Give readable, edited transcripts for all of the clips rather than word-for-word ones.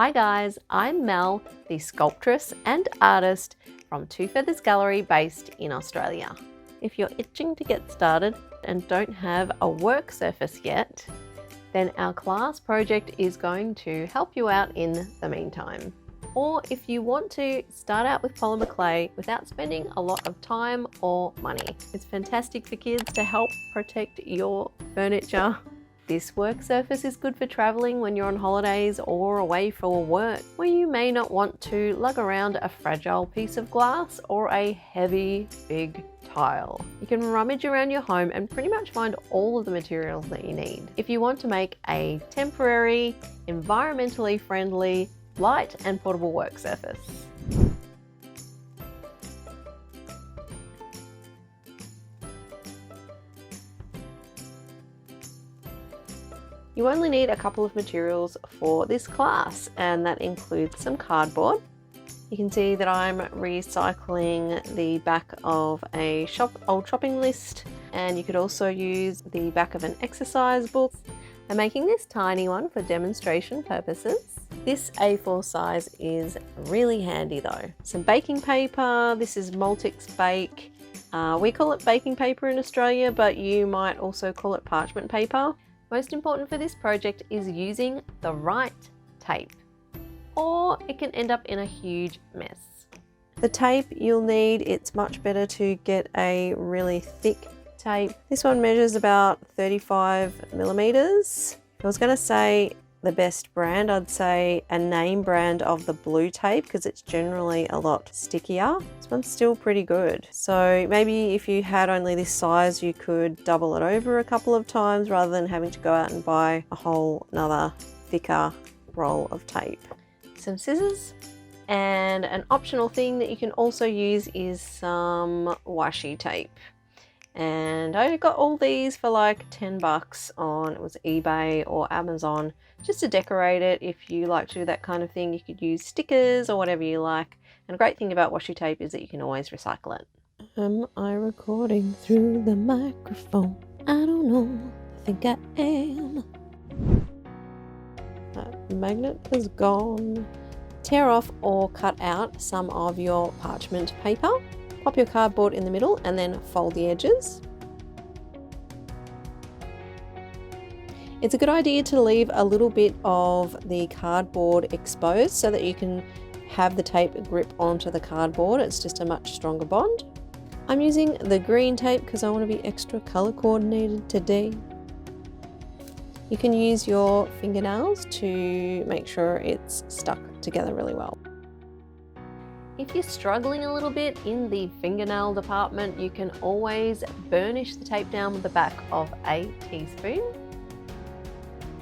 Hi guys, I'm Mel, the sculptress and artist from Two Feathers Gallery based in Australia. If you're itching to get started and don't have a work surface yet, then our class project is going to help you out in the meantime. Or if you want to start out with polymer clay without spending a lot of time or money. It's fantastic for kids to help protect your furniture. This work surface is good for traveling when you're on holidays or away for work, where you may not want to lug around a fragile piece of glass or a heavy, big tile. You can rummage around your home and pretty much find all of the materials that you need. If you want to make a temporary, environmentally friendly, light and portable work surface. You only need a couple of materials for this class, and that includes some cardboard. You can see that I'm recycling the back of a old shopping list, and you could also use the back of an exercise book. I'm making this tiny one for demonstration purposes. This A4 size is really handy though. Some baking paper, this is Multix Bake. We call it baking paper in Australia, but you might also call it parchment paper. Most important for this project is using the right tape, or it can end up in a huge mess. The tape you'll need, it's much better to get a really thick tape. This one measures about 35 millimeters. If I was going to say the best brand, I'd say a name brand of the blue tape because it's generally a lot stickier. This one's still pretty good. So maybe if you had only this size, you could double it over a couple of times rather than having to go out and buy a whole another thicker roll of tape. Some scissors, and an optional thing that you can also use is some washi tape. And I got all these for like 10 bucks on, it was eBay or Amazon, just to decorate it. If you like to do that kind of thing, you could use stickers or whatever you like. And the great thing about washi tape is that you can always recycle it. Am I recording through the microphone? I don't know, I think I am. That magnet is gone. Tear off or cut out some of your parchment paper. Pop your cardboard in the middle and then fold the edges. It's a good idea to leave a little bit of the cardboard exposed so that you can have the tape grip onto the cardboard. It's just a much stronger bond. I'm using the green tape because I want to be extra color coordinated today. You can use your fingernails to make sure it's stuck together really well. If you're struggling a little bit in the fingernail department, you can always burnish the tape down with the back of a teaspoon.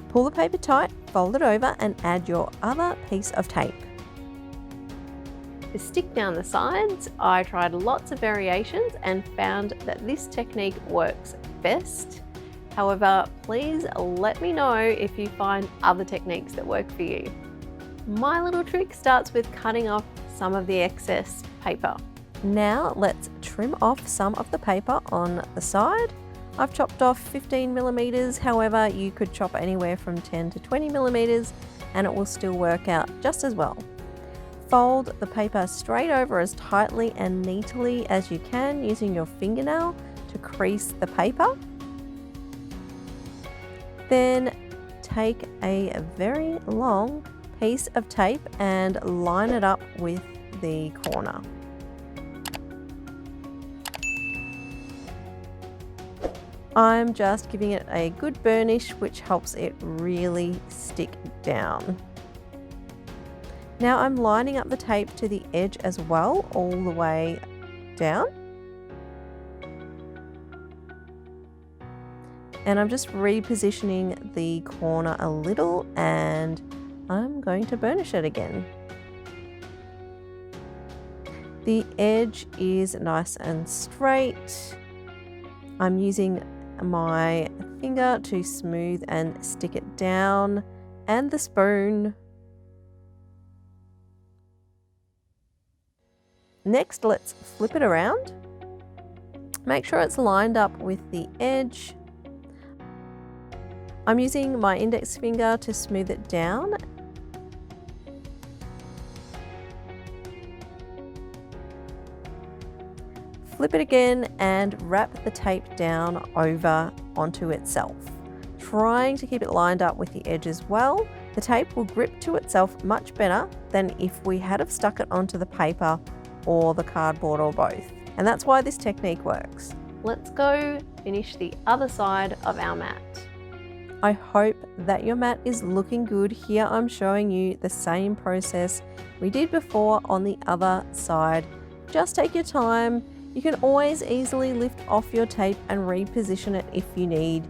Pull the paper tight, fold it over and add your other piece of tape. To stick down the sides, I tried lots of variations and found that this technique works best. However, please let me know if you find other techniques that work for you. My little trick starts with cutting off some of the excess paper. Now let's trim off some of the paper on the side. I've chopped off 15 millimeters, however you could chop anywhere from 10 to 20 millimeters and it will still work out just as well. Fold the paper straight over as tightly and neatly as you can using your fingernail to crease the paper. Then take a very long piece of tape and line it up with the corner. I'm just giving it a good burnish, which helps it really stick down. Now I'm lining up the tape to the edge as well, all the way down. And I'm just repositioning the corner a little and I'm going to burnish it again. The edge is nice and straight. I'm using my finger to smooth and stick it down, and the spoon. Next, let's flip it around. Make sure it's lined up with the edge. I'm using my index finger to smooth it down Flip it again and wrap the tape down over onto itself, trying to keep it lined up with the edge as well. The tape will grip to itself much better than if we had have stuck it onto the paper or the cardboard or both. And that's why this technique works. Let's go finish the other side of our mat. I hope that your mat is looking good. Here I'm showing you the same process we did before on the other side. Just take your time. You can always easily lift off your tape and reposition it if you need.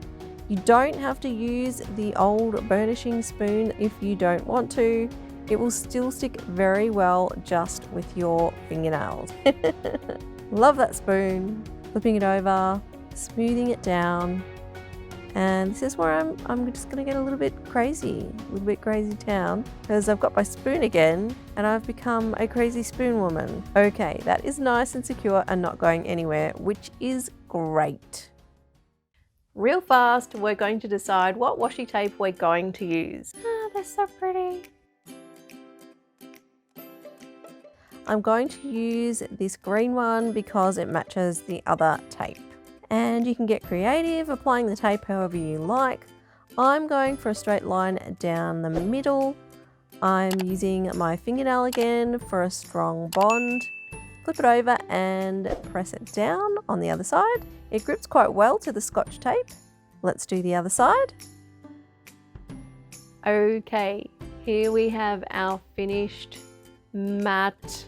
You don't have to use the old burnishing spoon if you don't want to. It will still stick very well just with your fingernails. Love that spoon. Flipping it over, smoothing it down. And this is where I'm just gonna get a little bit crazy town, because I've got my spoon again and I've become a crazy spoon woman. Okay, that is nice and secure and not going anywhere, which is great. Real fast, we're going to decide what washi tape we're going to use. Ah, they're so pretty. I'm going to use this green one because it matches the other tape. And you can get creative applying the tape however you like. I'm going for a straight line down the middle. I'm using my fingernail again for a strong bond. Flip it over and press it down on the other side. It grips quite well to the Scotch tape. Let's do the other side. Okay, here we have our finished mat.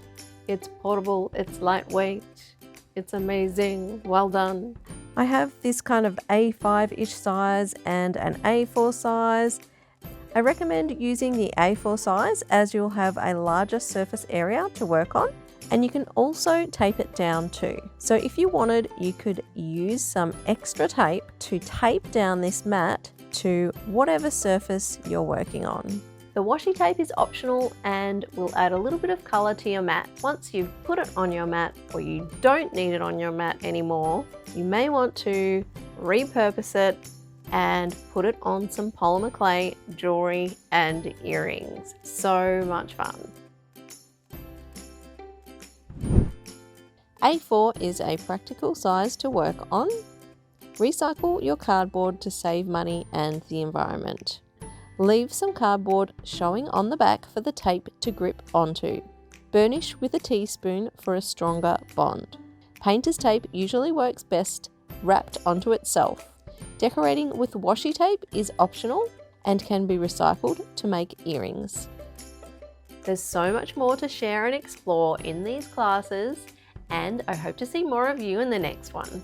It's portable, it's lightweight, it's amazing, well done. I have this kind of A5-ish size and an A4 size. I recommend using the A4 size as you'll have a larger surface area to work on, and you can also tape it down too. So if you wanted, you could use some extra tape to tape down this mat to whatever surface you're working on. The washi tape is optional and will add a little bit of colour to your mat. Once you've put it on your mat, or you don't need it on your mat anymore, you may want to repurpose it and put it on some polymer clay jewellery and earrings. So much fun. A4 is a practical size to work on. Recycle your cardboard to save money and the environment. Leave some cardboard showing on the back for the tape to grip onto. Burnish with a teaspoon for a stronger bond. Painter's tape usually works best wrapped onto itself. Decorating with washi tape is optional and can be recycled to make earrings. There's so much more to share and explore in these classes, and I hope to see more of you in the next one.